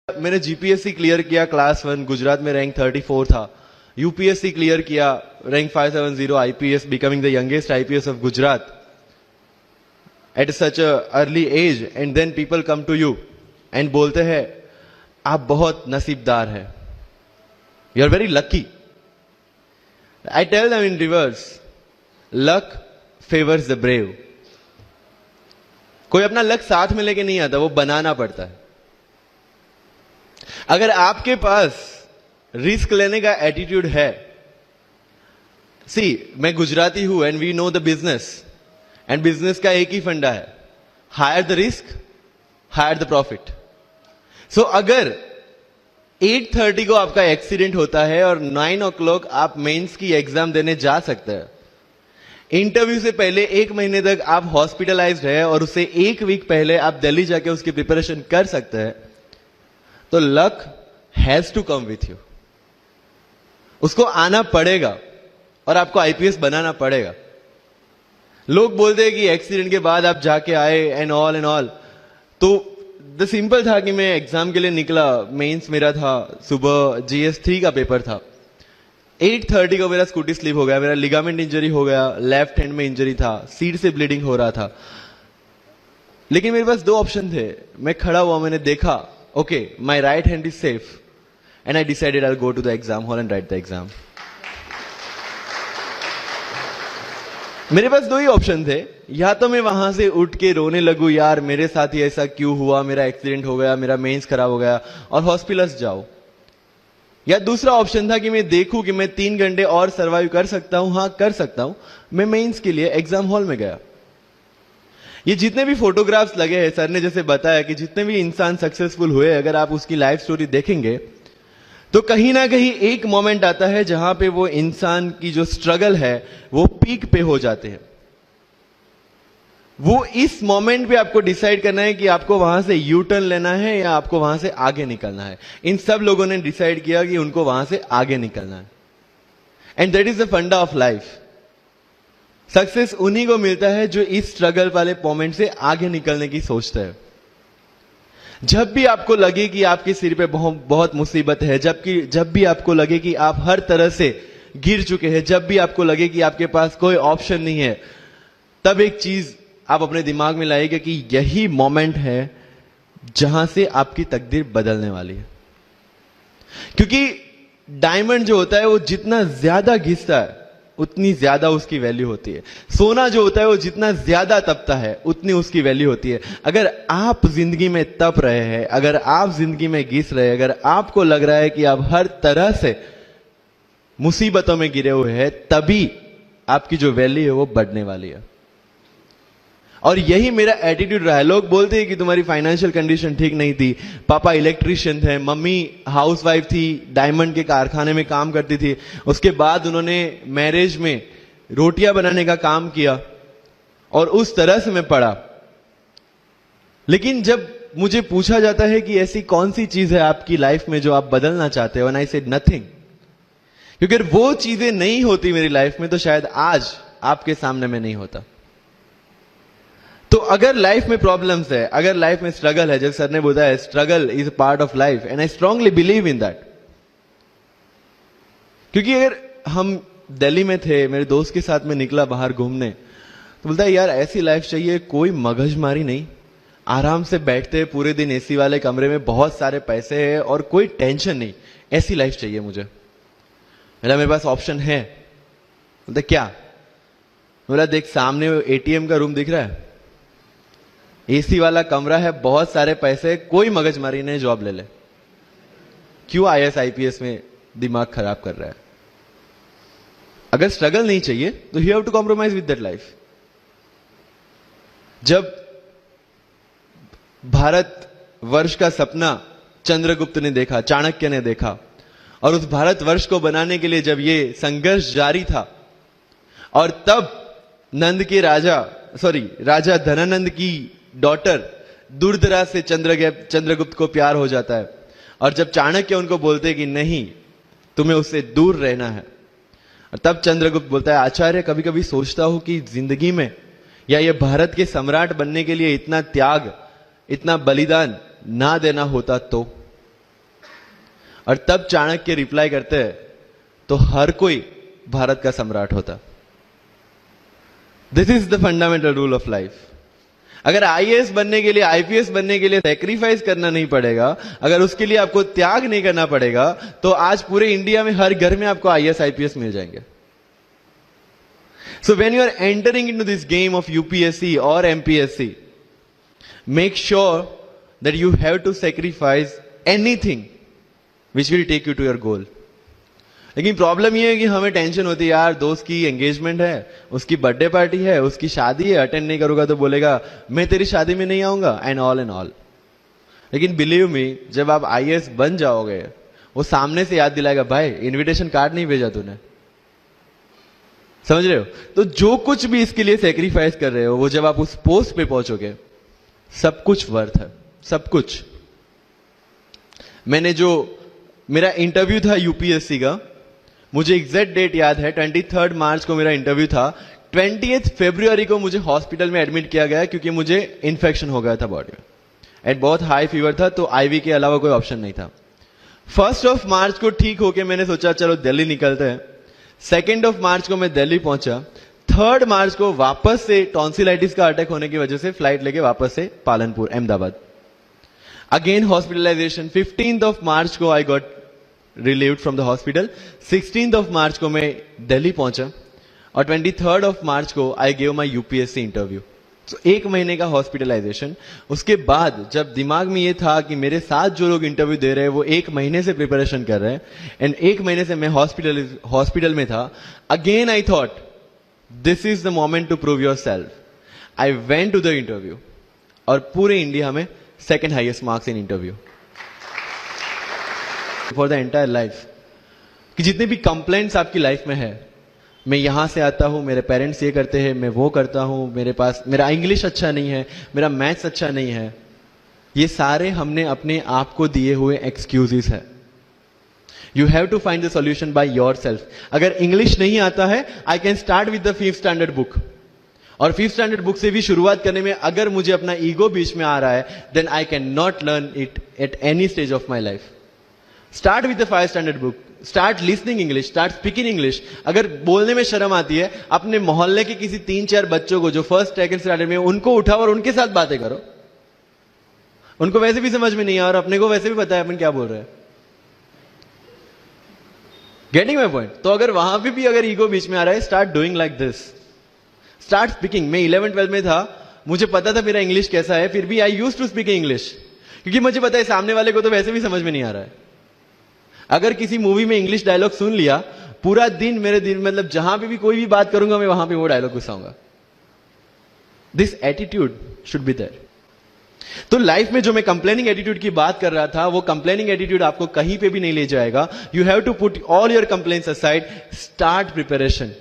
मैंने GPSC clear किया class 1 Gujarat में रैंक 34 था। यूपीएससी क्लियर किया rank 570 IPS becoming the youngest IPS of Gujarat at such a early age and then people come to you एंड बोलते हैं आप बहुत नसीबदार है, you are very lucky. I tell them in reverse, luck favours the brave. कोई अपना luck साथ में लेके नहीं आता, वो बनाना पड़ता है। अगर आपके पास रिस्क लेने का एटीट्यूड है, मैं गुजराती हूं and we know the business, and business का एक ही फंडा है, higher the risk higher the profit. So अगर 8:30 को आपका एक्सीडेंट होता है और 9 o'clock आप मेंस की एग्जाम देने जा सकते हैं, इंटरव्यू से पहले 1 महीने तक आप हॉस्पिटलाइज्ड है और उससे 1 वीक पहले आप दिल्ली जाके उसकी प्रिपरेशन कर सकते हैं, तो luck has to come with you. उसको आना पड़ेगा और आपको आईपीएस बनाना पड़ेगा। लोग बोलते हैं कि एक्सीडेंट के बाद आप जाके आए एंड ऑल, तो द सिंपल था कि मैं एग्जाम के लिए निकला, मेंस मेरा था, सुबह GS3 का पेपर था। 8:30 को मेरा स्कूटी स्लिप हो गया, मेरा लिगामेंट इंजरी हो गया, लेफ्ट हैंड में इंजरी था, सीट से ब्लीडिंग हो रहा था। लेकिन मेरे पास 2 ऑप्शन थे। मैं खड़ा हुआ, मैंने देखा okay, my right hand is safe, and I decided I'll go to the exam hall and write the exam. मेरे पास 2 ही ऑप्शन थे, या तो मैं वहां से उठ के रोने लगूं, यार मेरे साथ ही ऐसा क्यों हुआ, मेरा एक्सीडेंट हो गया, मेरा मेंस खराब हो गया, और हॉस्पिटल जाओ। या दूसरा ऑप्शन था कि मैं देखूं कि मैं 3 घंटे और सर्वाइव कर सकता हूं। हाँ, कर सकता हूं। मैं मेंस के लिए एग्जाम हॉल में गया। ये जितने भी फोटोग्राफ्स लगे हैं, सर ने जैसे बताया कि जितने भी इंसान सक्सेसफुल हुए, अगर आप उसकी लाइफ स्टोरी देखेंगे तो कहीं ना कहीं एक मोमेंट आता है जहां पे वो इंसान की जो स्ट्रगल है वो पीक पे हो जाते हैं। वो इस मोमेंट पे आपको डिसाइड करना है कि आपको वहां से यू टर्न लेना है या आपको वहां से आगे निकलना है। इन सब लोगों ने डिसाइड किया कि उनको वहां से आगे निकलना है, एंड दैट इज द फंडा ऑफ लाइफ। सक्सेस उन्हीं को मिलता है जो इस स्ट्रगल वाले मोमेंट से आगे निकलने की सोचते हैं। जब भी आपको लगे कि आपके सिर पे बहुत मुसीबत है, जब भी आपको लगे कि आप हर तरह से गिर चुके हैं, जब भी आपको लगे कि आपके पास कोई ऑप्शन नहीं है, तब एक चीज आप अपने दिमाग में लाइएगा कि यही मोमेंट है जहां से आपकी तकदीर बदलने वाली है। क्योंकि डायमंड जो होता है वो जितना ज्यादा घिसता है उतनी ज्यादा उसकी वैल्यू होती है। सोना जो होता है वो जितना ज्यादा तपता है उतनी उसकी वैल्यू होती है। अगर आप जिंदगी में तप रहे हैं, अगर आप जिंदगी में घिस रहे हैं, अगर आपको लग रहा है कि आप हर तरह से मुसीबतों में गिरे हुए हैं, तभी आपकी जो वैल्यू है वो बढ़ने वाली है। और यही मेरा एटीट्यूड रहा है। लोग बोलते हैं कि तुम्हारी फाइनेंशियल कंडीशन ठीक नहीं थी, पापा इलेक्ट्रिशियन थे, मम्मी हाउसवाइफ थी, डायमंड के कारखाने में काम करती थी, उसके बाद उन्होंने मैरिज में रोटियां बनाने का काम किया, और उस तरह से मैं पढ़ा। लेकिन जब मुझे पूछा जाता है कि ऐसी कौन सी चीज है आपकी लाइफ में जो आप बदलना चाहते हो, एंड आई सेड नथिंग। क्योंकि अगर वो चीजें नहीं होती मेरी लाइफ में तो शायद आज आपके सामने में नहीं होता। तो अगर लाइफ में प्रॉब्लम्स है, अगर लाइफ में स्ट्रगल है, जैसे सर ने बताया struggle is a part of life, and I strongly believe in that. क्योंकि अगर हम दिल्ली में थे, मेरे दोस्त के साथ में निकला बाहर घूमने, तो बोलता है यार ऐसी लाइफ चाहिए, कोई मगजमारी नहीं, आराम से बैठते हैं पूरे दिन एसी वाले कमरे में, बहुत सारे पैसे हैं और कोई टेंशन नहीं, ऐसी लाइफ चाहिए मुझे। मेरे पास ऑप्शन है। बोलता क्या? बोला देख सामने एटीएम का रूम दिख रहा है, एसी वाला कमरा है, बहुत सारे पैसे, कोई मगजमारी नहीं, जॉब ले ले। क्यों IAS IPS में दिमाग खराब कर रहा है? अगर स्ट्रगल नहीं चाहिए तो you have to compromise with that life. जब भारत वर्ष का सपना चंद्रगुप्त ने देखा, चाणक्य ने देखा, और उस भारत वर्ष को बनाने के लिए जब ये संघर्ष जारी था, और तब राजा धनानंद की डॉटर दुर्धरा से चंद्रगुप्त को प्यार हो जाता है, और जब चाणक्य उनको बोलते कि नहीं तुम्हें उससे दूर रहना है, और तब चंद्रगुप्त बोलता है आचार्य कभी कभी सोचता हूं कि जिंदगी में या ये भारत के सम्राट बनने के लिए इतना त्याग, इतना बलिदान ना देना होता तो। और तब चाणक्य रिप्लाई करते हैं तो हर कोई भारत का सम्राट होता। This is the fundamental rule of life. अगर आईएएस बनने के लिए, आईपीएस बनने के लिए सैक्रिफाइस करना नहीं पड़ेगा, अगर उसके लिए आपको त्याग नहीं करना पड़ेगा, तो आज पूरे इंडिया में हर घर में आपको आईएएस आईपीएस मिल जाएंगे। So when you are entering into this game of UPSC or MPSC, make sure that you have to sacrifice anything which will take you to your goal. लेकिन प्रॉब्लम ये है कि हमें टेंशन होती है, यार दोस्त की एंगेजमेंट है, उसकी बर्थडे पार्टी है, उसकी शादी है, अटेंड नहीं करूंगा तो बोलेगा मैं तेरी शादी में नहीं आऊंगा, एंड ऑल। लेकिन बिलीव मी, जब आप आईएएस बन जाओगे, वो सामने से याद दिलाएगा, भाई इनविटेशन कार्ड नहीं भेजा तूने। समझ रहे हो? तो जो कुछ भी इसके लिए सेक्रीफाइस कर रहे हो, वो जब आप उस पोस्ट पे पहुंचोगे, सब कुछ वर्थ है, सब कुछ। मैंने जो मेरा इंटरव्यू था यूपीएससी का, मुझे एग्जैक्ट डेट याद है, 23 मार्च को मेरा इंटरव्यू था। 20 फरवरी को मुझे हॉस्पिटल में एडमिट किया गया क्योंकि मुझे इन्फेक्शन हो गया था बॉडी में, एंड बहुत हाई फीवर था, तो आईवी के अलावा कोई ऑप्शन नहीं था। 1 मार्च को ठीक होके मैंने सोचा चलो दिल्ली निकलते हैं। 2 मार्च को मैं दिल्ली पहुंचा। 3 मार्च को वापस से टॉन्सिलाइटिस का अटैक होने की वजह से फ्लाइट लेके वापस से Palanpur, Ahmedabad. Again hospitalization. 15 March को I got relieved from the hospital. 16 March को मैं दिल्ली पहुंचा और 23 मार्च को I gave my UPSC interview. तो 1 महीने का हॉस्पिटलाइजेशन। उसके बाद जब दिमाग में ये था कि मेरे साथ जो लोग इंटरव्यू दे रहे हैं वो 1 महीने से प्रिपरेशन कर रहे हैं, एंड 1 महीने से मैं हॉस्पिटल में था, again I thought this is the moment to prove yourself. I went to the interview और पूरे इंडिया में 2nd highest marks in interview for the entire life. कि जितने भी कंप्लेंट्स आपकी लाइफ में है, मैं यहां से आता हूं, मेरे पेरेंट्स ये करते हैं, मैं वो करता हूं, मेरा इंग्लिश अच्छा नहीं है, मेरा मैथ्स अच्छा नहीं है, ये सारे हमने अपने आप को दिए हुए एक्सक्यूजेस है। You have to find the solution by yourself. अगर इंग्लिश नहीं आता है, I can start with the 5th standard book, और 5th स्टैंडर्ड बुक से भी शुरुआत करने में अगर मुझे अपना ईगो बीच में आ रहा है, then I can not learn it at any stage of my life. Start with the 5th standard book, start listening English, start speaking English. अगर बोलने में शर्म आती है, अपने मोहल्ले के किसी 3-4 बच्चों को जो 1st 2nd स्टैंडर्ड में, उनको उठाओ और उनके साथ बातें करो। उनको वैसे भी समझ में नहीं आ, और अपने को वैसे भी पता है अपन क्या बोल रहे हैं। Getting my point? तो अगर वहां पे भी अगर ईगो बीच में आ रहा है, start doing like this, start speaking. मैं 11th-12th में था, मुझे पता था मेरा इंग्लिश कैसा है, फिर भी I used to speak English, क्योंकि मुझे पता है सामने वाले को तो वैसे भी समझ में नहीं आ रहा है। अगर किसी मूवी में इंग्लिश डायलॉग सुन लिया, पूरा दिन मेरे दिन, मतलब जहां पे भी कोई भी बात करूंगा, मैं वहां पे वो डायलॉग घुसाऊंगा। This attitude should be there. तो लाइफ में जो मैं कंप्लेनिंग एटीट्यूड की बात कर रहा था, वो कंप्लेनिंग एटीट्यूड आपको कहीं पे भी नहीं ले जाएगा। You have to put all your complaints aside, start preparation.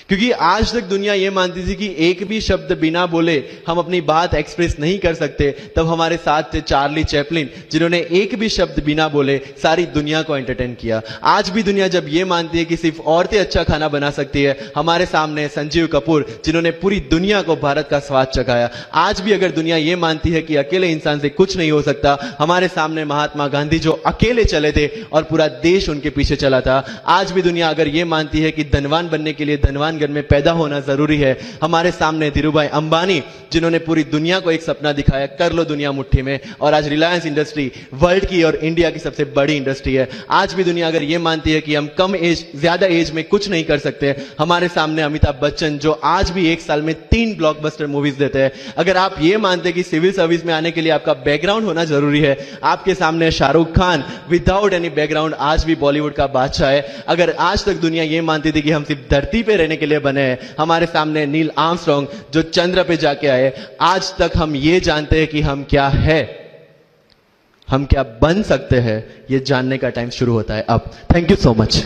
क्योंकि आज तक दुनिया यह मानती थी कि एक भी शब्द बिना बोले हम अपनी बात एक्सप्रेस नहीं कर सकते। तब हमारे साथ थे चार्ली चैपलिन, जिन्होंने एक भी शब्द बिना बोले सारी दुनिया को एंटरटेन किया। आज भी दुनिया जब यह मानती है कि सिर्फ औरतें अच्छा खाना बना सकती है, हमारे सामने संजीव कपूर, जिन्होंने पूरी दुनिया को भारत का स्वाद चखाया। आज भी अगर दुनिया यह मानती है कि अकेले इंसान से कुछ नहीं हो सकता, हमारे सामने महात्मा गांधी, जो अकेले चले थे और पूरा देश उनके पीछे चला था। आज भी दुनिया अगर यह मानती है कि धनवान बनने के लिए धनवान घर में पैदा होना जरूरी है, हमारे सामने धीरूभाई अंबानी, जिन्होंने पूरी दुनिया को एक सपना दिखाया, कर लो दुनिया मुट्ठी में, और आज रिलायंस इंडस्ट्री वर्ल्ड की और इंडिया की सबसे बड़ी इंडस्ट्री है। आज भी दुनिया अगर यह मानती है कि हम कम एज, ज्यादा एज में कुछ नहीं कर सकते, हमारे सामने अमिताभ बच्चन, जो आज भी 1 साल में 3 ब्लॉकबस्टर मूवीज देते हैं। अगर आप ये मानते हैं कि सिविल सर्विस में आने के लिए आपका बैकग्राउंड होना जरूरी है, आपके सामने Shahrukh Khan without any background आज भी बॉलीवुड का बादशाह है। अगर आज तक दुनिया ये मानती थी कि हम सिर्फ धरती पे रहने के लिए बने हैं, हमारे सामने नील आर्मस्ट्रॉन्ग, जो चंद्र पे जाके आए, आज तक हम ये जानते हैं कि हम क्या है, हम क्या बन सकते हैं, ये जानने का टाइम शुरू होता है अब। Thank you so much.